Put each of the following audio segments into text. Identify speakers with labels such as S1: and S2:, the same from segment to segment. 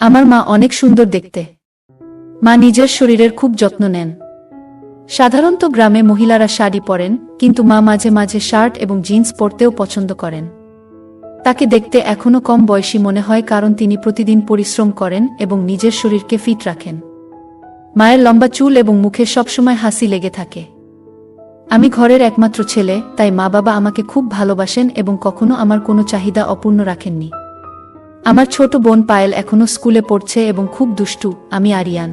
S1: আমার মা অনেক সুন্দর দেখতে। মা নিজের শরীরের খুব যত্ন নেন। সাধারণত গ্রামে মহিলারা শাড়ি পরেন, কিন্তু মা মাঝে মাঝে শার্ট এবং জিন্স পরতেও পছন্দ করেন। তাকে দেখতে এখনো কম বয়সী মনে হয়, কারণ তিনি প্রতিদিন পরিশ্রম করেন এবং নিজের শরীরকে ফিট রাখেন। মায়ের লম্বা চুল এবং মুখে সবসময় হাসি লেগে থাকে। আমি ঘরের একমাত্র ছেলে, তাই মা বাবা আমাকে খুব ভালোবাসেন এবং কখনো আমার কোনো চাহিদা অপূর্ণ রাখেননি। আমার ছোট বোন পায়েল এখনো স্কুলে পড়ছে এবং খুব দুষ্টু। আমি আরিয়ান।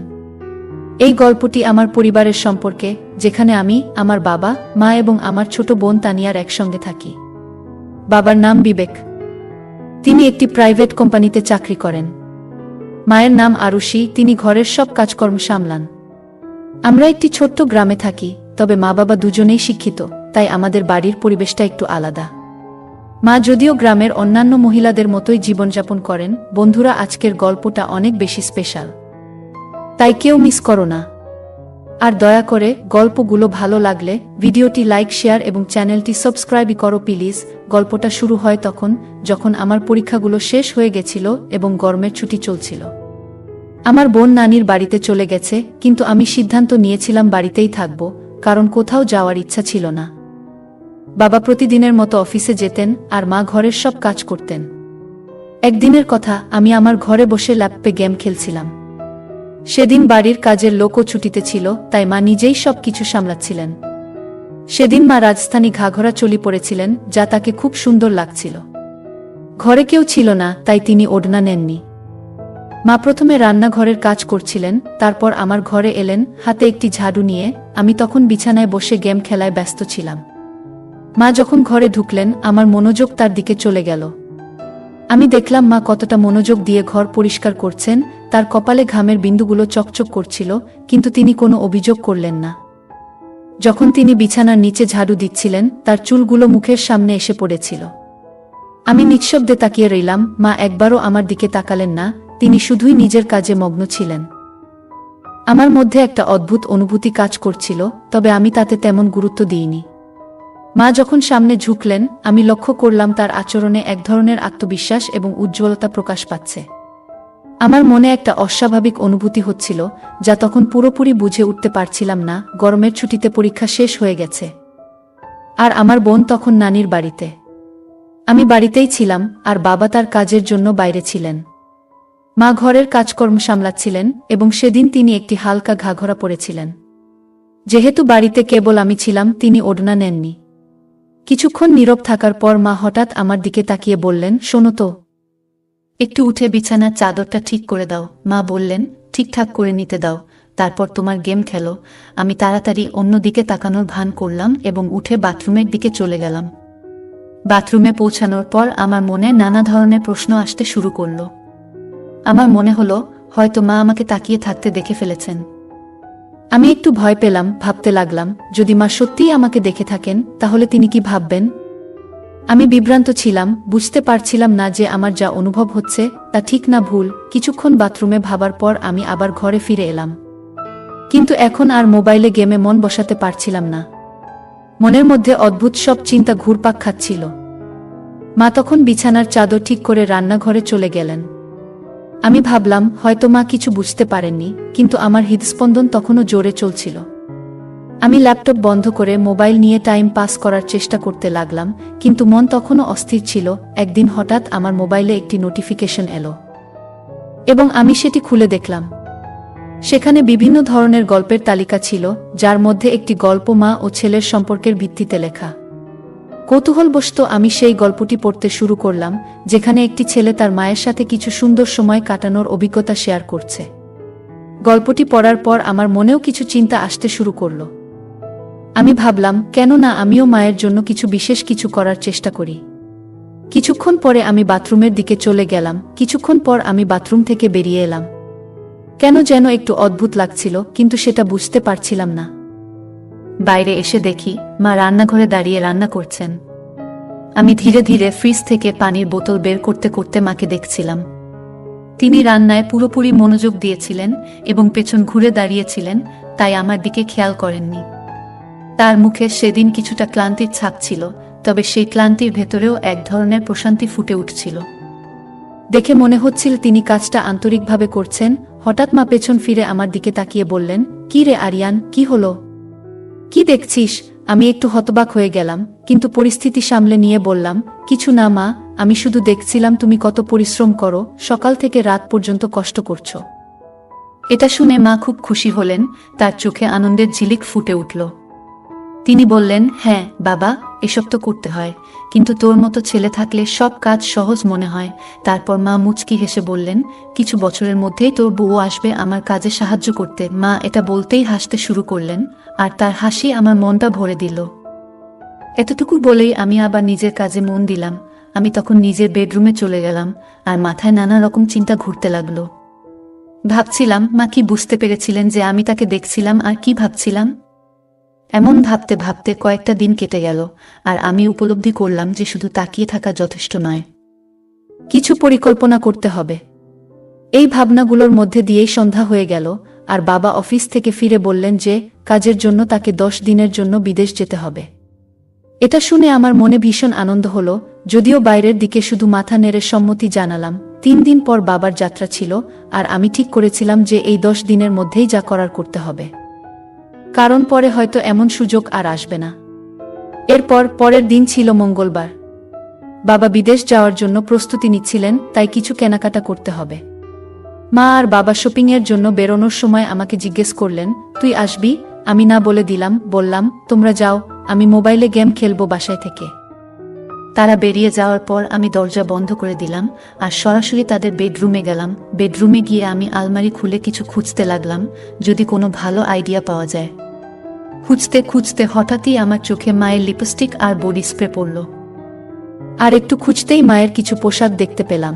S1: এই গল্পটি আমার পরিবারের সম্পর্কে, যেখানে আমি, আমার বাবা, মা এবং আমার ছোট বোন তানিয়ার একসঙ্গে থাকি। বাবার নাম বিবেক। তিনি একটি প্রাইভেট কোম্পানিতে চাকরি করেন। মায়ের নাম আরুষি, তিনি ঘরের সব কাজকর্ম সামলান। আমরা একটি ছোট্ট গ্রামে থাকি, তবে মা বাবা দুজনেই শিক্ষিত, তাই আমাদের বাড়ির পরিবেশটা একটু আলাদা। মা যদিও গ্রামের অন্যান্য মহিলাদের মতোই জীবনযাপন করেন। বন্ধুরা, আজকের গল্পটা অনেক বেশি স্পেশাল, তাই কেউ মিস করো না। আর দয়া করে গল্পগুলো ভালো লাগলে ভিডিওটি লাইক, শেয়ার এবং চ্যানেলটি সাবস্ক্রাইব করো প্লিজ। গল্পটা শুরু হয় তখন, যখন আমার পরীক্ষাগুলো শেষ হয়ে গেছিল এবং গরমের ছুটি চলছিল। আমার বোন নানির বাড়িতে চলে গেছে, কিন্তু আমি সিদ্ধান্ত নিয়েছিলাম বাড়িতেই থাকব, কারণ কোথাও যাওয়ার ইচ্ছা ছিল না। বাবা প্রতিদিনের মতো অফিসে যেতেন আর মা ঘরের সব কাজ করতেন। একদিনের কথা, আমি আমার ঘরে বসে ল্যাপটপে গেম খেলছিলাম। সেদিন বাড়ির কাজের লোকও ছুটিতে ছিল, তাই মা নিজেই সব কিছু সামলাচ্ছিলেন। সেদিন মা রাজস্থানী ঘাঘরা চলি পরেছিলেন, যা তাকে খুব সুন্দর লাগছিল। ঘরে কেউ ছিল না, তাই তিনি ওড়না নেননি। মা প্রথমে রান্নাঘরের কাজ করছিলেন, তারপর আমার ঘরে এলেন হাতে একটি ঝাড়ু নিয়ে। আমি তখন বিছানায় বসে গেম খেলায় ব্যস্ত ছিলাম। মা যখন ঘরে ঢুকলেন, আমার মনোযোগ তার দিকে চলে গেল। আমি দেখলাম মা কতটা মনোযোগ দিয়ে ঘর পরিষ্কার করছেন। তার কপালে ঘামের বিন্দুগুলো চকচক করছিল, কিন্তু তিনি কোনো অভিযোগ করলেন না। যখন তিনি বিছানার নিচে ঝাড়ু দিচ্ছিলেন, তার চুলগুলো মুখের সামনে এসে পড়েছিল। আমি নিঃশব্দে তাকিয়ে রইলাম। মা একবারও আমার দিকে তাকালেন না, তিনি শুধুই নিজের কাজে মগ্ন ছিলেন। আমার মধ্যে একটা অদ্ভুত অনুভূতি কাজ করছিল, তবে আমি তাতে তেমন গুরুত্ব দিইনি। মা যখন সামনে ঝুঁকলেন, আমি লক্ষ্য করলাম তার আচরণে এক ধরনের আত্মবিশ্বাস এবং উজ্জ্বলতা প্রকাশ পাচ্ছে। আমার মনে একটা অস্বাভাবিক অনুভূতি হচ্ছিল, যা তখন পুরোপুরি বুঝে উঠতে পারছিলাম না। গরমের ছুটিতে পরীক্ষা শেষ হয়ে গেছে, আর আমার বোন তখন নানির বাড়িতে। আমি বাড়িতেই ছিলাম, আর বাবা তার কাজের জন্য বাইরে ছিলেন। মা ঘরের কাজকর্ম সামলাচ্ছিলেন, এবং সেদিন তিনি একটি হালকা ঘাঘরা পরেছিলেন। যেহেতু বাড়িতে কেবল আমি ছিলাম, তিনি ওড়না নেননি। কিছুক্ষণ নীরব থাকার পর মা হঠাৎ আমার দিকে তাকিয়ে বললেন, শোনো তো, একটু উঠে বিছানার চাদরটা ঠিক করে দাও। মা বললেন, ঠিকঠাক করে নিতে দাও, তারপর তোমার গেম খেলো। আমি তাড়াতাড়ি অন্যদিকে তাকানোর ভান করলাম এবং উঠে বাথরুমের দিকে চলে গেলাম। বাথরুমে পৌঁছানোর পর আমার মনে নানা ধরনের প্রশ্ন আসতে শুরু করল। আমার মনে হলো, হয়তো মা আমাকে তাকিয়ে থাকতে দেখে ফেলেছেন। আমি একটু ভয় পেলাম, ভাবতে লাগলাম, যদি মা সত্যিই আমাকে দেখে থাকেন, তাহলে তিনি কি ভাববেন? আমি বিভ্রান্ত ছিলাম, বুঝতে পারছিলাম না যে আমার যা অনুভব হচ্ছে তা ঠিক না ভুল। কিছুক্ষণ বাথরুমে ভাবার পর আমি আবার ঘরে ফিরে এলাম, কিন্তু এখন আর মোবাইলে গেমে মন বসাতে পারছিলাম না। মনের মধ্যে অদ্ভুত সব চিন্তা ঘুরপাক খাচ্ছিল। মা তখন বিছানার চাদর ঠিক করে রান্নাঘরে চলে গেলেন। আমি ভাবলাম, হয়তো মা কিছু বুঝতে পারেননি, কিন্তু আমার হৃদস্পন্দন তখনও জোরে চলছিল। আমি ল্যাপটপ বন্ধ করে মোবাইল নিয়ে টাইম পাস করার চেষ্টা করতে লাগলাম, কিন্তু মন তখনও অস্থির ছিল। একদিন হঠাৎ আমার মোবাইলে একটি নোটিফিকেশন এলো, এবং আমি সেটি খুলে দেখলাম। সেখানে বিভিন্ন ধরনের গল্পের তালিকা ছিল, যার মধ্যে একটি গল্প মা ও ছেলের সম্পর্কের ভিত্তিতে লেখা। কৌতূহলবশত আমি সেই গল্পটি পড়তে শুরু করলাম, যেখানে একটি ছেলে তার মায়ের সাথে কিছু সুন্দর সময় কাটানোর অভিজ্ঞতা শেয়ার করছে। গল্পটি পড়ার পর আমার মনেও কিছু চিন্তা আসতে শুরু করল। আমি ভাবলাম, কেন না আমিও মায়ের জন্য কিছু বিশেষ কিছু করার চেষ্টা করি। কিছুক্ষণ পরে আমি বাথরুমের দিকে চলে গেলাম। কিছুক্ষণ পর আমি বাথরুম থেকে বেরিয়ে এলাম। কেন যেন একটু অদ্ভুত লাগছিল, কিন্তু সেটা বুঝতে পারছিলাম না। বাইরে এসে দেখি মা রান্নাঘরে দাঁড়িয়ে রান্না করছেন। আমি ধীরে ধীরে ফ্রিজ থেকে পানির বোতল বের করতে করতে মাকে দেখছিলাম। তিনি রান্নায় পুরোপুরি মনোযোগ দিয়েছিলেন এবং পেছন ঘুরে দাঁড়িয়েছিলেন, তাই আমার দিকে খেয়াল করেননি। তার মুখে সেদিন কিছুটা ক্লান্তির ছাপ ছিল, তবে সেই ক্লান্তির ভেতরেও এক ধরনের প্রশান্তি ফুটে উঠছিল। দেখে মনে হচ্ছিল তিনি কাজটা আন্তরিকভাবে করছেন। হঠাৎ মা পেছন ফিরে আমার দিকে তাকিয়ে বললেন, কি রে আরিয়ান, কি হলো? কি দেখছিস? আমি একটু হতবাক হয়ে গেলাম, কিন্তু পরিস্থিতি সামলে নিয়ে বললাম, কিছু না মা, আমি শুধু দেখছিলাম তুমি কত পরিশ্রম করো, সকাল থেকে রাত পর্যন্ত কষ্ট করছো। এটা শুনে মা খুব খুশি হলেন, তার চোখে আনন্দের ঝিলিক ফুটে উঠল। তিনি বললেন, হ্যাঁ বাবা, এসব তো করতে হয়, কিন্তু তোর মতো ছেলে থাকলে সব কাজ সহজ মনে হয়। তারপর মা মুচকি হেসে বললেন, কিছু বছরের মধ্যেই তোর বউ আসবে আমার কাজে সাহায্য করতে। মা এটা বলতেই হাসতে শুরু করলেন, আর তার হাসি আমার মনটা ভরে দিল। এতটুকু বলেই আমি আবার নিজের কাজে মন দিলাম। আমি তখন নিজের বেডরুমে চলে গেলাম, আর মাথায় নানা রকম চিন্তা ঘুরতে লাগলো। ভাবছিলাম, মা কি বুঝতে পেরেছিলেন যে আমি তাকে দেখছিলাম আর কি ভাবছিলাম? এমন ভাবতে ভাবতে কয়েকটা দিন কেটে গেল, আর আমি উপলব্ধি করলাম যে শুধু তাকিয়ে থাকা যথেষ্ট নয়, কিছু পরিকল্পনা করতে হবে। এই ভাবনাগুলোর মধ্যে দিয়েই সন্ধ্যা হয়ে গেল, আর বাবা অফিস থেকে ফিরে বললেন যে কাজের জন্য তাকে 10 দিনের জন্য বিদেশ যেতে হবে। এটা শুনে আমার মনে ভীষণ আনন্দ হলো, যদিও বাইরের দিকে শুধু মাথা নেড়ে সম্মতি জানালাম। 3 দিন পর বাবার যাত্রা ছিল, আর আমি ঠিক করেছিলাম যে এই 10 দিনের মধ্যেই যা করার করতে হবে, কারণ পরে হয়তো এমন সুযোগ আর আসবে না। এরপর পরের দিন ছিল মঙ্গলবার। বাবা বিদেশ যাওয়ার জন্য প্রস্তুতি নিচ্ছিলেন, তাই কিছু কেনাকাটা করতে হবে। মা আর বাবা শপিংয়ের জন্য বেরোনোর সময় আমাকে জিজ্ঞেস করলেন, তুই আসবি? আমি না বলে দিলাম, বললাম, তোমরা যাও, আমি মোবাইলে গেম খেলবো বাসায় থেকে। তারা বেরিয়ে যাওয়ার পর আমি দরজা বন্ধ করে দিলাম আর সরাসরি তাদের বেডরুমে গেলাম। বেডরুমে গিয়ে আমি আলমারি খুলে কিছু খুঁজতে লাগলাম, যদি কোনো ভালো আইডিয়া পাওয়া যায়। খুঁজতে খুঁজতে হঠাৎই আমার চোখে মায়ের লিপস্টিক আর বডি স্প্রে পড়ল। আর একটু খুঁজতেই মায়ের কিছু পোশাক দেখতে পেলাম।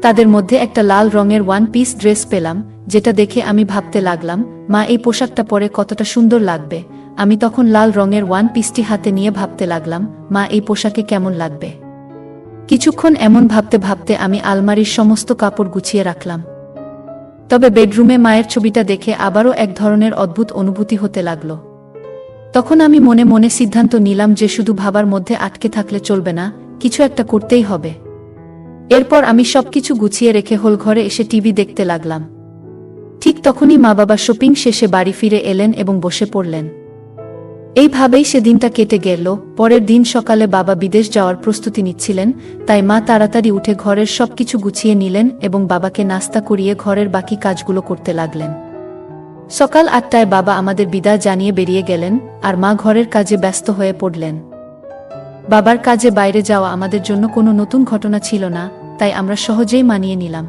S1: তাদের মধ্যে একটা লাল রঙের 1 পিস ড্রেস পেলাম, যেটা দেখে আমি ভাবতে লাগলাম, মা এই পোশাকটা পরে কতটা সুন্দর লাগবে। আমি তখন লাল রঙের 1 পিসটি হাতে নিয়ে ভাবতে লাগলাম, মা এই পোশাকে কেমন লাগবে। কিছুক্ষণ এমন ভাবতে ভাবতে আমি আলমারির সমস্ত কাপড় গুছিয়ে রাখলাম। তবে বেডরুমে মায়ের ছবিটা দেখে আবারও এক ধরনের অদ্ভুত অনুভূতি হতে লাগলো। তখন আমি মনে মনে সিদ্ধান্ত নিলাম যে শুধু ভাবার মধ্যে আটকে থাকলে চলবে না, কিছু একটা করতেই হবে। এরপর আমি সবকিছু গুছিয়ে রেখে হল ঘরে এসে টিভি দেখতে লাগলাম। ঠিক তখনই মা বাবা শপিং শেষে বাড়ি ফিরে এলেন এবং বসে পড়লেন। এইভাবেই সেদিনটা কেটে গেল। পরের দিন সকালে বাবা বিদেশ যাওয়ার প্রস্তুতি নিচ্ছিলেন, তাই মা তাড়াতাড়ি উঠে ঘরের সবকিছু গুছিয়ে নিলেন এবং বাবাকে নাস্তা করিয়ে ঘরের বাকি কাজগুলো করতে লাগলেন। সকাল 8টায় বাবা আমাদের বিদায় জানিয়ে বেরিয়ে গেলেন, আর মা ঘরের কাজে ব্যস্ত হয়ে পড়লেন। বাবার কাজে বাইরে যাওয়া আমাদের জন্য কোনো নতুন ঘটনা ছিল না, তাই আমরা সহজেই মানিয়ে নিলাম।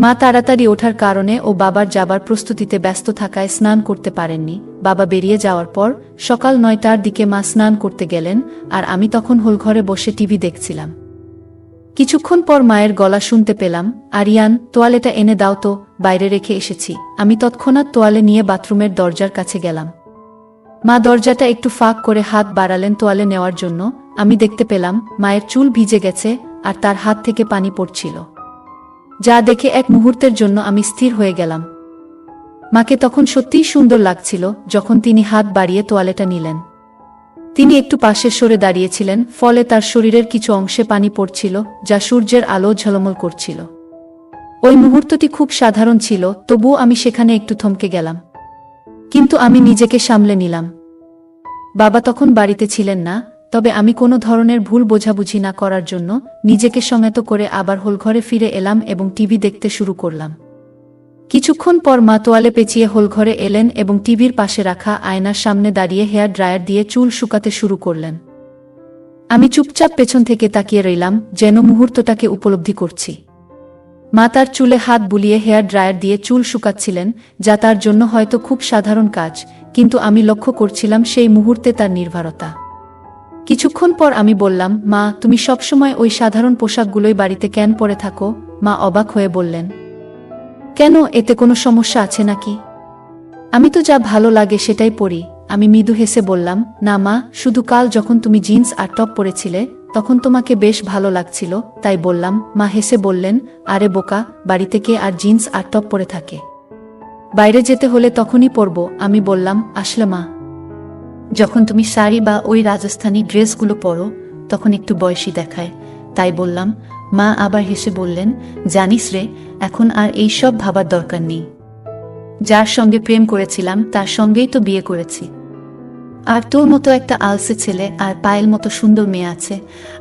S1: মা তাড়াতাড়ি ওঠার কারণে ও বাবার যাবার প্রস্তুতিতে ব্যস্ত থাকায় স্নান করতে পারেননি। বাবা বেরিয়ে যাওয়ার পর সকাল 9টার দিকে মা স্নান করতে গেলেন, আর আমি তখন হলঘরে বসে টিভি দেখছিলাম। কিছুক্ষণ পর মায়ের গলা শুনতে পেলাম, আরিয়ান, তোয়ালেটা এনে দাও তো, বাইরে রেখে এসেছি। আমি তৎক্ষণাৎ তোয়ালে নিয়ে বাথরুমের দরজার কাছে গেলাম। মা দরজাটা একটু ফাঁক করে হাত বাড়ালেন তোয়ালে নেওয়ার জন্য। আমি দেখতে পেলাম মায়ের চুল ভিজে গেছে আর তার হাত থেকে পানি পড়ছিল, যা দেখে এক মুহূর্তের জন্য আমি স্থির হয়ে গেলাম। মাকে তখন সত্যিই সুন্দর লাগছিল যখন তিনি হাত বাড়িয়ে তোয়ালেটা নিলেন। তিনি একটু পাশে সরে দাঁড়িয়েছিলেন, ফলে তার শরীরের কিছু অংশে পানি পড়ছিল, যা সূর্যের আলো ঝলমল করছিল। ওই মুহূর্তটি খুব সাধারণ ছিল, তবুও আমি সেখানে একটু থমকে গেলাম। কিন্তু আমি নিজেকে সামলে নিলাম। বাবা তখন বাড়িতে ছিলেন না, তবে আমি কোনো ধরনের ভুল বোঝাবুঝি না করার জন্য নিজেকে সংযত করে আবার হলঘরে ফিরে এলাম এবং টিভি দেখতে শুরু করলাম। কিছুক্ষণ পর মা তোয়ালে পেঁচিয়ে হলঘরে এলেন এবং টিভির পাশে রাখা আয়নার সামনে দাঁড়িয়ে হেয়ার ড্রায়ার দিয়ে চুল শুকাতে শুরু করলেন। আমি চুপচাপ পেছন থেকে তাকিয়ে রইলাম, যেন মুহূর্তটাকে উপলব্ধি করছি। মা তার চুলে হাত বুলিয়ে হেয়ার ড্রায়ার দিয়ে চুল শুকাচ্ছিলেন, যা তার জন্য হয়তো খুব সাধারণ কাজ, কিন্তু আমি লক্ষ্য করছিলাম সেই মুহূর্তে তার নির্ভরতা। কিছুক্ষণ পর আমি বললাম, মা, তুমি সবসময় ওই সাধারণ পোশাকগুলোই বাড়িতে কেন পরে থাকো? মা অবাক হয়ে বললেন, কেন, এতে কোনো সমস্যা আছে নাকি? আমি তো যা ভালো লাগে সেটাই পরি। আমি মৃদু হেসে বললাম, না মা, শুধু কাল যখন তুমি জিন্স আর টপ পরেছিলে তখন তোমাকে বেশ ভালো লাগছিল, তাই বললাম। মা হেসে বললেন, আরে বোকা, বাড়িতে কে আর জিন্স আর টপ পরে থাকে? বাইরে যেতে হলে তখনই পরব। আমি বললাম, আসলে মা, যখন তুমি শাড়ি বা ওই রাজস্থানী ড্রেসগুলো পরো তখন একটু বয়সী দেখায়, তাই বললাম।
S2: মা আবার হেসে বললেন, জানিস রে, এখন আর এই সব ভাবার দরকার নেই। যার সঙ্গে প্রেম করেছিলাম তার সঙ্গেই তো বিয়ে করেছি। আর তোর মতো একটা আলসে ছেলে আর পায়েল মতো সুন্দর মেয়ে আছে,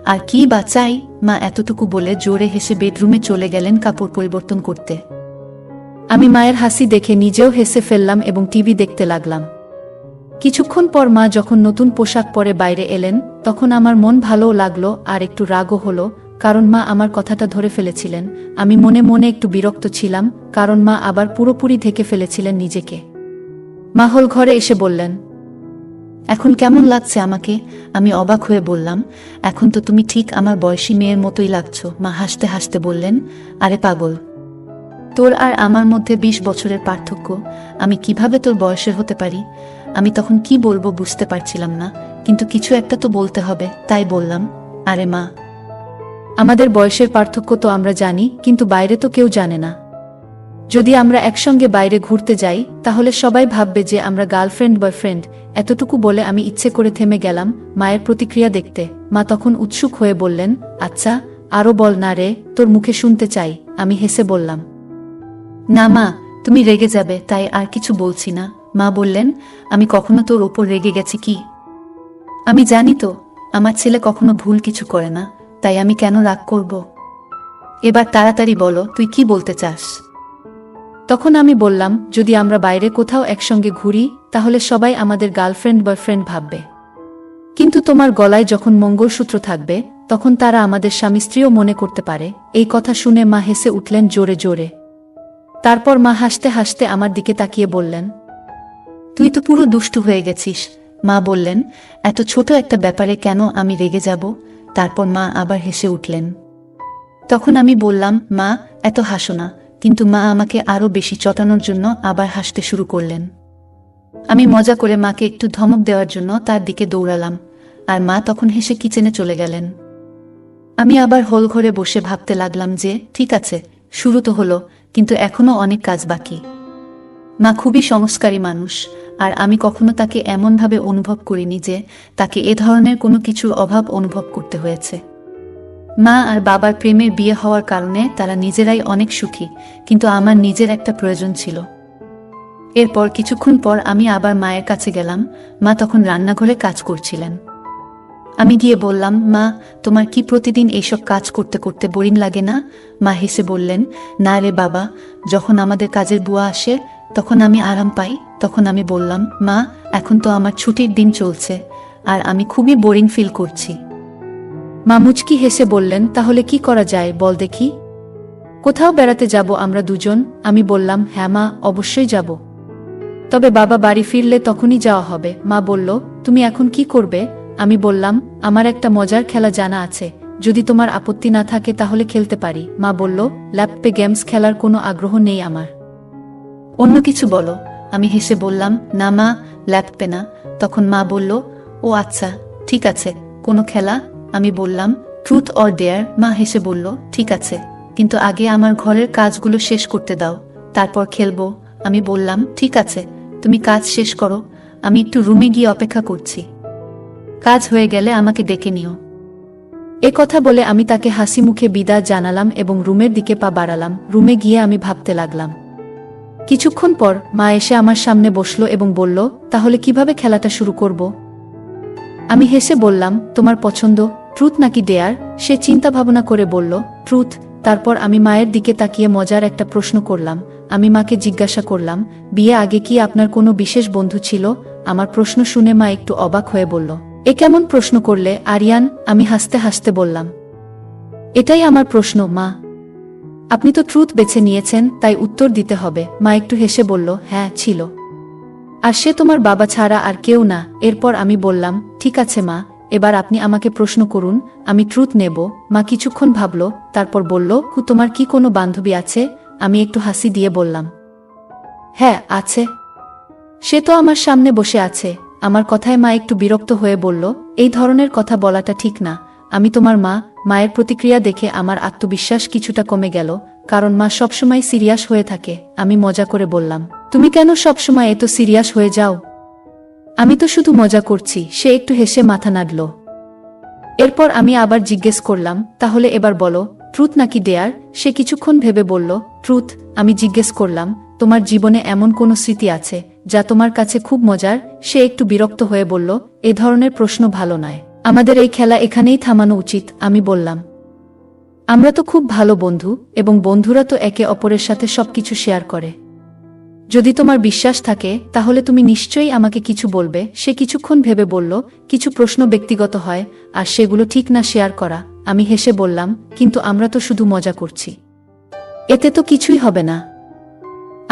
S2: আর কি বা চাই। মা এতটুকু বলে জোরে হেসে বেডরুমে চলে গেলেন কাপড় পরিবর্তন করতে।
S1: আমি মায়ের হাসি দেখে নিজেও হেসে ফেললাম এবং টিভি দেখতে লাগলাম। কিছুক্ষণ পর মা যখন নতুন পোশাক পরে বাইরে এলেন, তখন আমার মন ভালোও লাগলো আর একটু রাগও হলো, কারণ মা আমার কথাটা ধরে ফেলেছিলেন। আমি মনে মনে একটু বিরক্ত ছিলাম, কারণ মা আবার পুরোপুরি ঢেকে ফেলেছিলেন নিজেকে। মা হল ঘরে এসে বললেন,
S2: এখন কেমন লাগছে আমাকে? আমি অবাক হয়ে বললাম, এখন তো তুমি ঠিক আমার বয়সী মেয়ের মতোই লাগছো। মা হাসতে হাসতে বললেন, আরে পাগল, তোর আর আমার মধ্যে 20 বছরের পার্থক্য, আমি কিভাবে তোর বয়সের হতে পারি? আমি তখন কি বলবো বুঝতে পারছিলাম না, কিন্তু কিছু একটা তো বলতে হবে, তাই বললাম, আরে মা।
S1: আমাদের বয়সের পার্থক্য তো আমরা জানি, কিন্তু বাইরে তো কেউ জানে না। যদি আমরা একসঙ্গে বাইরে ঘুরতে যাই, তাহলে সবাই ভাববে যে আমরা গার্লফ্রেন্ড বয়ফ্রেন্ড। এতটুকু বলে আমি ইচ্ছে করে থেমে গেলাম মায়ের প্রতিক্রিয়া দেখতে। মা তখন উৎসুক হয়ে বললেন, আচ্ছা, আরো বল না রে, তোর মুখে শুনতে চাই। আমি হেসে বললাম,
S2: না মা, তুমি রেগে যাবে, তাই আর কিছু বলছি না। মা বললেন, আমি কখনো তোর ওপর রেগে গেছি কি? আমি জানি তো আমার ছেলে কখনো ভুল কিছু করে না, তাই আমি কেন রাগ করব? এবার তাড়াতাড়ি বলো, তুই কি বলতে চাস?
S1: তখন আমি বললাম, যদি আমরা বাইরে কোথাও একসঙ্গে ঘুরি, তাহলে সবাই আমাদের গার্লফ্রেন্ড বয়ফ্রেন্ড ভাববে। কিন্তু তোমার গলায় যখন মঙ্গলসূত্র থাকবে, তখন তারা আমাদের স্বামী স্ত্রীও মনে করতে পারে। এই কথা শুনে মা হেসে উঠলেন জোরে জোরে। তারপর মা হাসতে হাসতে আমার দিকে তাকিয়ে বললেন,
S2: তুই তো পুরো দুষ্টু হয়ে গেছিস। মা বললেন, এত ছোট একটা ব্যাপারে কেন আমি রেগে যাব? তারপর মা আবার হেসে উঠলেন। তখন আমি বললাম, মা এত হাসো না। কিন্তু মা আমাকে আরো বেশি চটানোর জন্য আবার হাসতে শুরু করলেন। আমি মজা করে মাকে একটু ধমক দেওয়ার জন্য তার দিকে দৌড়ালাম, আর মা তখন হেসে কিচেনে চলে গেলেন। আমি আবার হল ঘরে বসে ভাবতে লাগলাম যে ঠিক আছে, শুরু তো হলো, কিন্তু এখনো অনেক কাজ বাকি। মা খুবই সংস্কারী মানুষ, আর আমি কখনো তাকে এমনভাবে অনুভব করিনি যে তাকে এ ধরনের কোনো কিছুর অভাব অনুভব করতে হয়েছে। মা আর বাবার প্রেমের বিয়ে হওয়ার কারণে তারা নিজেরাই অনেক সুখী, কিন্তু আমার নিজের একটা প্রয়োজন ছিল। এরপর কিছুক্ষণ পর আমি আবার মায়ের কাছে গেলাম। মা তখন রান্নাঘরে কাজ করছিলেন। আমি গিয়ে বললাম, মা, তোমার কি প্রতিদিন এইসব কাজ করতে করতে বোরিং লাগে না? মা হেসে বললেন, না রে বাবা, যখন আমাদের কাজের বুয়া আসে তখন আমি আরাম পাই। তখন আমি বললাম, মা, এখন তো আমার ছুটির দিন চলছে, আর আমি খুবই বোরিং ফিল করছি।
S1: মা মুচকি হেসে বললেন, তাহলে কি করা যায় বল দেখি? কোথাও বেড়াতে যাব আমরা দুজন? আমি বললাম, হ্যাঁ মা, অবশ্যই যাব। তবে বাবা বাড়ি ফিরলে তখনই যাওয়া হবে। মা বলল, তুমি এখন কি করবে? আমি বললাম, আমার একটা মজার খেলা জানা আছে, যদি তোমার আপত্তি না থাকে তাহলে খেলতে পারি। মা বলল, ল্যাপটপে গেমস খেলার কোনো আগ্রহ নেই আমার।
S2: অন্য কিছু বলো। আমি হেসে বললাম, না মা, ল্যাপটপে না। তখন মা বলল, ও আচ্ছা, ঠিক আছে, কোনো খেলা? আমি বললাম, ট্রুথ অর ডেয়ার। মা হেসে বলল, ঠিক আছে, কিন্তু আগে আমার ঘরের কাজগুলো শেষ করতে দাও, তারপর খেলবো। আমি বললাম, ঠিক আছে, তুমি কাজ শেষ করো, আমি একটু রুমে গিয়ে অপেক্ষা করছি। কাজ হয়ে গেলে আমাকে ডেকে নিও।
S1: এ কথা বলে আমি তাকে হাসি মুখে বিদায় জানালাম এবং রুমের দিকে পা বাড়ালাম। রুমে গিয়ে আমি ভাবতে লাগলাম। কিছুক্ষণ পর মা এসে আমার সামনে বসলো এবং বলল, তাহলে কিভাবে খেলাটা শুরু করব? আমি হেসে বললাম, তোমার পছন্দ, ট্রুথ নাকি ডেয়ার? সে চিন্তা ভাবনা করে বলল, ট্রুথ। তারপর আমি মায়ের দিকে তাকিয়ে মজার একটা প্রশ্ন করলাম। আমি মাকে জিজ্ঞাসা করলাম, বিয়ে আগে কি আপনার কোনো বিশেষ বন্ধু ছিল? আমার প্রশ্ন শুনে মা একটু অবাক হয়ে বলল, এ কেমন প্রশ্ন করলে আরিয়ান? আমি হাসতে হাসতে বললাম, এটাই আমার প্রশ্ন মা। আপনি তো ট্রুথ বেছে নিয়েছেন, তাই উত্তর দিতে হবে। মা একটু হেসে বলল, হ্যাঁ ছিল, আর সে তোমার বাবা ছাড়া আর কেউ না। এরপর আমি বললাম, ঠিক আছে মা, এবার আপনি আমাকে প্রশ্ন করুন, আমি ট্রুথ নেব। মা কিছুক্ষণ ভাবল, তারপর বলল, তোমার কি কোনো বান্ধবী আছে? আমি একটু হাসি দিয়ে বললাম, হ্যাঁ আছে। সে তো আমার সামনে বসে আছে। আমার কথায় মা একটু বিরক্ত হয়ে বলল, এই ধরনের কথা বলাটা ঠিক না। আমি তোমার মা। মায়ের প্রতিক্রিয়া দেখে আমার আত্মবিশ্বাস কিছুটা কমে গেল, কারণ মা সবসময় সিরিয়াস হয়ে থাকে। আমি মজা করে বললাম, তুমি কেন সবসময় এত সিরিয়াস হয়ে যাও? আমি তো শুধু মজা করছি। সে একটু হেসে মাথা নাড়ল। এরপর আমি আবার জিজ্ঞেস করলাম, তাহলে এবার বলো, ট্রুথ নাকি ডেয়ার? সে কিছুক্ষণ ভেবে বলল, ট্রুথ। আমি জিজ্ঞেস করলাম, তোমার জীবনে এমন কোনো স্মৃতি আছে যা তোমার কাছে খুব মজার? সে একটু বিরক্ত হয়ে বলল, এ ধরনের প্রশ্ন ভালো নয়। আমাদের এই খেলা এখানেই থামানো উচিত। আমি বললাম, আমরা তো খুব ভালো বন্ধু, এবং বন্ধুরা তো একে অপরের সাথে সবকিছু শেয়ার করে। যদি তোমার বিশ্বাস থাকে তাহলে তুমি নিশ্চয়ই আমাকে কিছু বলবে। সে কিছুক্ষণ ভেবে বলল, কিছু প্রশ্ন ব্যক্তিগত হয়, আর সেগুলো ঠিক না শেয়ার করা। আমি হেসে বললাম, কিন্তু আমরা তো শুধু মজা করছি, এতে তো কিছুই হবে না।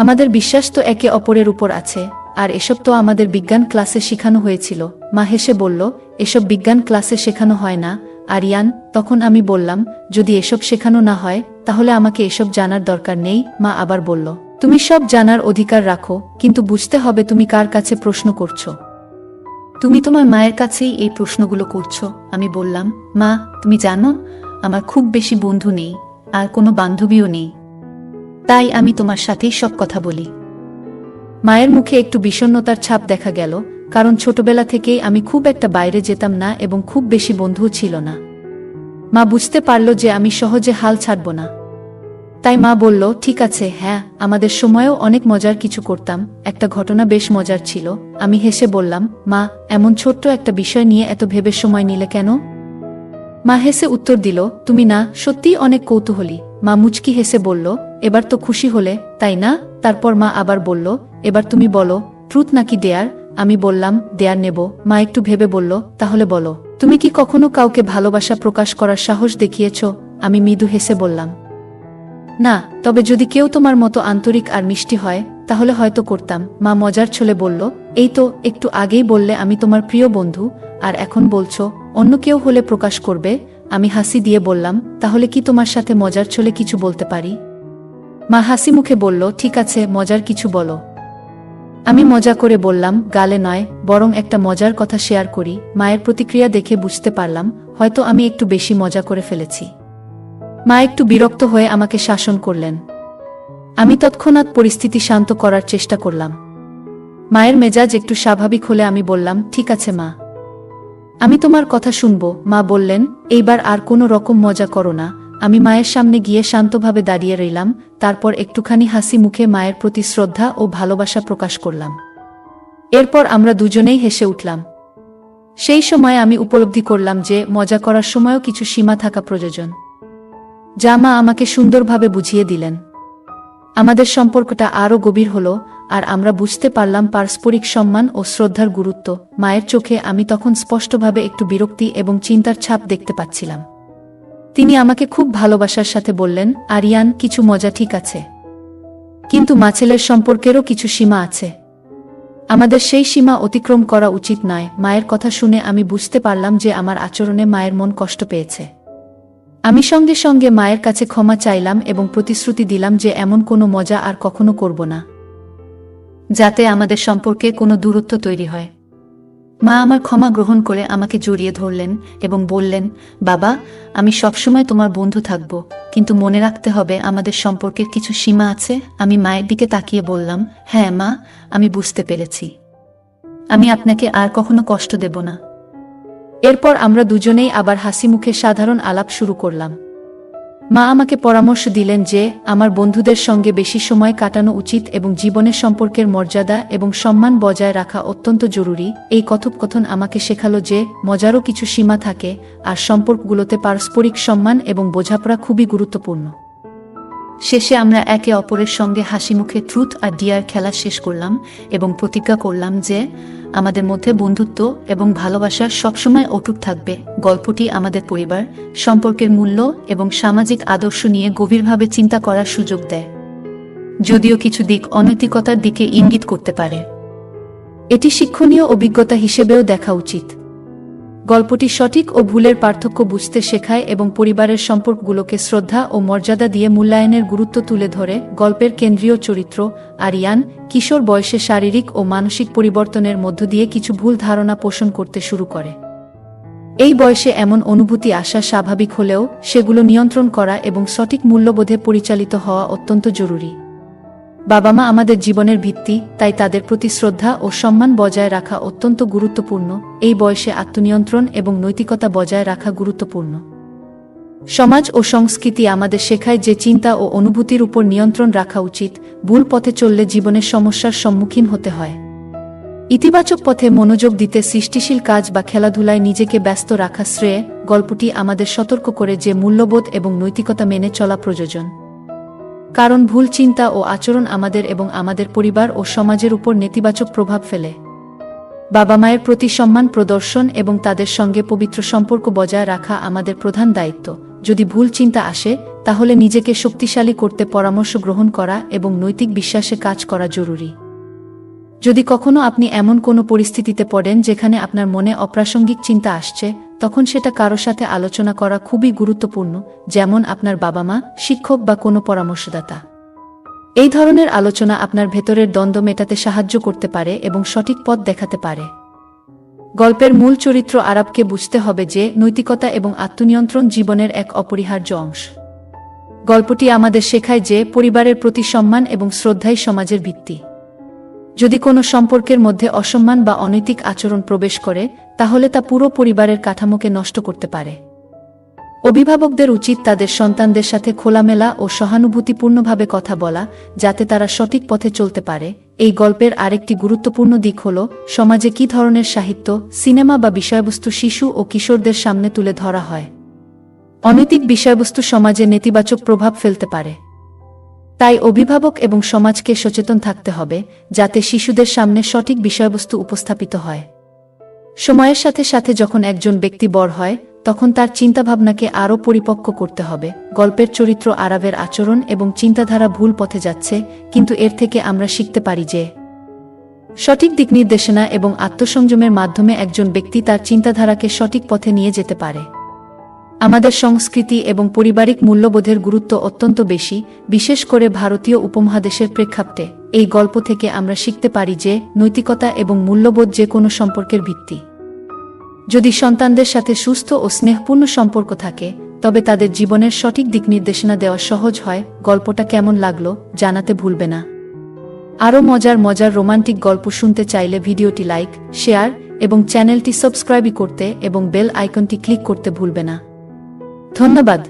S1: আমাদের বিশ্বাস তো একে অপরের উপর আছে, আর এসব তো আমাদের বিজ্ঞান ক্লাসে শেখানো হয়েছিল। মা হেসে বলল, এসব বিজ্ঞান ক্লাসে শেখানো হয় না আরিয়ান। তখন আমি বললাম, যদি এসব শেখানো না হয় তাহলে আমাকে এসব জানার দরকার নেই। মা আবার বলল, তুমি সব জানার অধিকার রাখো, কিন্তু বুঝতে হবে তুমি কার কাছে প্রশ্ন করছো।
S2: তুমি তোমার মায়ের কাছেই এই প্রশ্নগুলো করছো। আমি বললাম, মা, তুমি জানো আমার খুব বেশি বন্ধু নেই, আর কোনো বান্ধবীও নেই, তাই আমি তোমার সাথেই সব কথা বলি।
S1: মায়ের মুখে একটু বিষণ্ণতার ছাপ দেখা গেল, কারণ ছোটবেলা থেকেই আমি খুব একটা বাইরে যেতাম না এবং খুব বেশি বন্ধুও ছিল না। মা বুঝতে পারল যে আমি সহজে হাল ছাড়ব না। তাই মা বলল, ঠিক আছে, হ্যাঁ, আমাদের সময়েও অনেক মজার কিছু করতাম। একটা ঘটনা বেশ মজার ছিল। আমি হেসে বললাম, মা, এমন ছোট্ট একটা বিষয় নিয়ে এত ভেবে সময় নিলে কেন? মা হেসে উত্তর দিল, তুমি না সত্যিই অনেক কৌতূহলী। মা মুচকি হেসে বলল, এবার তো খুশি হলে, তাই না? তারপর মা আবার বলল, এবার তুমি বলো, ট্রুথ নাকি ডেয়ার? আমি বললাম, ডেয়ার নেব। মা একটু ভেবে বলল, তাহলে বলো, তুমি কি কখনো কাউকে ভালোবাসা প্রকাশ করার সাহস দেখিয়েছ? আমি মৃদু হেসে বললাম, না, তবে যদি কেউ তোমার মতো আন্তরিক আর মিষ্টি হয় তাহলে হয়তো করতাম। মা মজার ছলে বলল, এই তো একটু আগেই বললে আমি তোমার প্রিয় বন্ধু, আর এখন বলছো অন্য কেউ হলে প্রকাশ করবে। আমি হাসি দিয়ে বললাম, তাহলে কি তোমার সাথে মজার ছলে কিছু বলতে পারি? মা হাসি মুখে বলল, ঠিক আছে, মজার কিছু বলো। আমি মজা করে বললাম, গালে নয়, বরং একটা মজার কথা শেয়ার করি। মায়ের প্রতিক্রিয়া দেখে বুঝতে পারলাম হয়তো আমি একটু বেশি মজা করে ফেলেছি। মা একটু বিরক্ত হয়ে আমাকে শাসন করলেন। আমি তৎক্ষণাৎ পরিস্থিতি শান্ত করার চেষ্টা করলাম। মায়ের মেজাজ একটু স্বাভাবিক হলে আমি বললাম, ঠিক আছে মা, আমি তোমার কথা শুনব। মা বললেন, এইবার আর কোনো রকম মজা করো না। আমি মায়ের সামনে গিয়ে শান্তভাবে দাঁড়িয়ে রইলাম, তারপর একটুখানি হাসি মুখে মায়ের প্রতি শ্রদ্ধা ও ভালোবাসা প্রকাশ করলাম। এরপর আমরা দুজনেই হেসে উঠলাম। সেই সময় আমি উপলব্ধি করলাম যে মজা করার সময়ও কিছু সীমা থাকা প্রয়োজন, যা মা আমাকে সুন্দরভাবে বুঝিয়ে দিলেন। আমাদের সম্পর্কটা আরও গভীর হলো, আর আমরা বুঝতে পারলাম পারস্পরিক সম্মান ও শ্রদ্ধার গুরুত্ব। মায়ের চোখে আমি তখন স্পষ্টভাবে একটু বিরক্তি এবং চিন্তার ছাপ দেখতে পাচ্ছিলাম। তিনি আমাকে খুব ভালোবাসার সাথে বললেন, আরিয়ান, কিছু মজা ঠিক আছে, কিন্তু মা ছেলের সম্পর্কেরও কিছু সীমা আছে। আমাদের সেই সীমা অতিক্রম করা উচিত নয়। মায়ের কথা শুনে আমি বুঝতে পারলাম যে আমার আচরণে মায়ের মন কষ্ট পেয়েছে। আমি সঙ্গে সঙ্গে মায়ের কাছে ক্ষমা চাইলাম এবং প্রতিশ্রুতি দিলাম যে এমন কোনো মজা আর কখনো করব না,
S2: যাতে আমাদের সম্পর্কে কোনো দূরত্ব তৈরি হয়। মা আমার ক্ষমা গ্রহণ করে আমাকে জড়িয়ে ধরলেন এবং বললেন, বাবা, আমি সবসময় তোমার বন্ধু থাকব, কিন্তু মনে রাখতে হবে আমাদের সম্পর্কের কিছু সীমা আছে। আমি মায়ের দিকে তাকিয়ে বললাম, হ্যাঁ মা, আমি বুঝতে পেরেছি। আমি আপনাকে আর কখনো কষ্ট দেব না।
S1: এরপর আমরা দুজনেই আবার হাসি মুখে সাধারণ আলাপ শুরু করলাম। মা আমাকে পরামর্শ দিলেন যে আমার বন্ধুদের সঙ্গে বেশি সময় কাটানো উচিত এবং জীবনের সম্পর্কের মর্যাদা এবং সম্মান বজায় রাখা অত্যন্ত জরুরি। এই কথোপকথন আমাকে শেখালো যে মজারও কিছু সীমা থাকে, আর সম্পর্কগুলোতে পারস্পরিক সম্মান এবং বোঝাপড়া খুবই গুরুত্বপূর্ণ।
S2: শেষে আমরা একে অপরের সঙ্গে হাসি মুখে ট্রুথ আর ডিয়ার খেলা শেষ করলাম এবং প্রতিজ্ঞা করলাম যে আমাদের মধ্যে বন্ধুত্ব এবং ভালোবাসা সবসময় অটুট থাকবে। গল্পটি আমাদের পরিবার, সম্পর্কের মূল্য এবং সামাজিক আদর্শ নিয়ে গভীরভাবে চিন্তা করার সুযোগ দেয়, যদিও কিছু দিক অনৈতিকতার দিকে ইঙ্গিত করতে পারে।
S1: এটি শিক্ষণীয় অভিজ্ঞতা হিসেবেও দেখা উচিত। গল্পটি সঠিক ও ভুলের পার্থক্য বুঝতে শেখায় এবং পরিবারের সম্পর্কগুলোকে শ্রদ্ধা ও মর্যাদা দিয়ে মূল্যায়নের গুরুত্ব তুলে ধরে। গল্পের কেন্দ্রীয় চরিত্র আরিয়ান কিশোর বয়সে শারীরিক ও মানসিক পরিবর্তনের মধ্য দিয়ে কিছু ভুল ধারণা পোষণ করতে শুরু করে। এই বয়সে এমন অনুভূতি আসা স্বাভাবিক হলেও সেগুলো নিয়ন্ত্রণ করা এবং সঠিক মূল্যবোধে পরিচালিত হওয়া অত্যন্ত জরুরি। বাবা মা আমাদের জীবনের ভিত্তি, তাই তাদের প্রতি শ্রদ্ধা ও সম্মান বজায় রাখা অত্যন্ত গুরুত্বপূর্ণ। এই বয়সে আত্মনিয়ন্ত্রণ এবং নৈতিকতা বজায় রাখা গুরুত্বপূর্ণ। সমাজ ও সংস্কৃতি আমাদের শেখায় যে চিন্তা ও অনুভূতির উপর নিয়ন্ত্রণ রাখা উচিত, ভুল পথে চললে জীবনের সমস্যার সম্মুখীন হতে হয়। ইতিবাচক পথে মনোযোগ দিতে সৃষ্টিশীল কাজ বা খেলাধুলায় নিজেকে ব্যস্ত রাখা শ্রেয়। গল্পটি আমাদের সতর্ক করে যে মূল্যবোধ এবং নৈতিকতা মেনে চলা প্রয়োজন, কারণ ভুল চিন্তা ও আচরণ আমাদের এবং আমাদের পরিবার ও সমাজের উপর নেতিবাচক প্রভাব ফেলে। বাবা মায়ের প্রতি সম্মান প্রদর্শন এবং তাদের সঙ্গে পবিত্র সম্পর্ক বজায় রাখা আমাদের প্রধান দায়িত্ব। যদি ভুল চিন্তা আসে, তাহলে নিজেকে শক্তিশালী করতে পরামর্শ গ্রহণ করা এবং নৈতিক বিশ্বাসে কাজ করা জরুরি। যদি কখনো আপনি এমন কোনো পরিস্থিতিতে পড়েন যেখানে আপনার মনে অপ্রাসঙ্গিক চিন্তা আসছে, তখন সেটা কারো সাথে আলোচনা করা খুবই গুরুত্বপূর্ণ, যেমন আপনার বাবা মা, শিক্ষক বা কোনো পরামর্শদাতা। এই ধরনের আলোচনা আপনার ভেতরের দ্বন্দ্ব মেটাতে সাহায্য করতে পারে এবং সঠিক পথ দেখাতে পারে। গল্পের মূল চরিত্র আরবকে বুঝতে হবে যে নৈতিকতা এবং আত্মনিয়ন্ত্রণ জীবনের এক অপরিহার্য অংশ। গল্পটি আমাদের শেখায় যে পরিবারের প্রতি সম্মান এবং শ্রদ্ধাই সমাজের ভিত্তি। যদি কোনো সম্পর্কের মধ্যে অসম্মান বা অনৈতিক আচরণ প্রবেশ করে, তাহলে তা পুরো পরিবারের কাঠামোকে নষ্ট করতে পারে। অভিভাবকদের উচিত তাদের সন্তানদের সাথে খোলামেলা ও সহানুভূতিপূর্ণভাবে কথা বলা, যাতে তারা সঠিক পথে চলতে পারে। এই গল্পের আরেকটি গুরুত্বপূর্ণ দিক হল সমাজে কী ধরনের সাহিত্য, সিনেমা বা বিষয়বস্তু শিশু ও কিশোরদের সামনে তুলে ধরা হয়। অনৈতিক বিষয়বস্তু সমাজে নেতিবাচক প্রভাব ফেলতে পারে। তাই অভিভাবক এবং সমাজকে সচেতন থাকতে হবে, যাতে শিশুদের সামনে সঠিক বিষয়বস্তু উপস্থাপিত হয়। সময়ের সাথে সাথে যখন একজন ব্যক্তি বড় হয়, তখন তার চিন্তাভাবনাকে আরও পরিপক্ক করতে হবে। গল্পের চরিত্র আরবের আচরণ এবং চিন্তাধারা ভুল পথে যাচ্ছে, কিন্তু এর থেকে আমরা শিখতে পারি যে সঠিক দিক নির্দেশনা এবং আত্মসংযমের মাধ্যমে একজন ব্যক্তি তার চিন্তাধারাকে সঠিক পথে নিয়ে যেতে পারে। আমাদের সংস্কৃতি এবং পারিবারিক মূল্যবোধের গুরুত্ব অত্যন্ত বেশি, বিশেষ করে ভারতীয় উপমহাদেশের প্রেক্ষাপটে। এই গল্প থেকে আমরা শিখতে পারি যে নৈতিকতা এবং মূল্যবোধ যে কোনো সম্পর্কের ভিত্তি। যদি সন্তানদের সাথে সুস্থ ও স্নেহপূর্ণ সম্পর্ক থাকে, তবে তাদের জীবনের সঠিক দিক নির্দেশনা দেওয়া সহজ হয়। গল্পটা কেমন লাগলো জানাতে ভুলবে না। আরও মজার রোমান্টিক গল্প শুনতে চাইলে ভিডিওটি লাইক, শেয়ার এবং চ্যানেলটি সাবস্ক্রাইব করতে এবং বেল আইকনটি ক্লিক করতে ভুলবে না। ধন্যবাদ।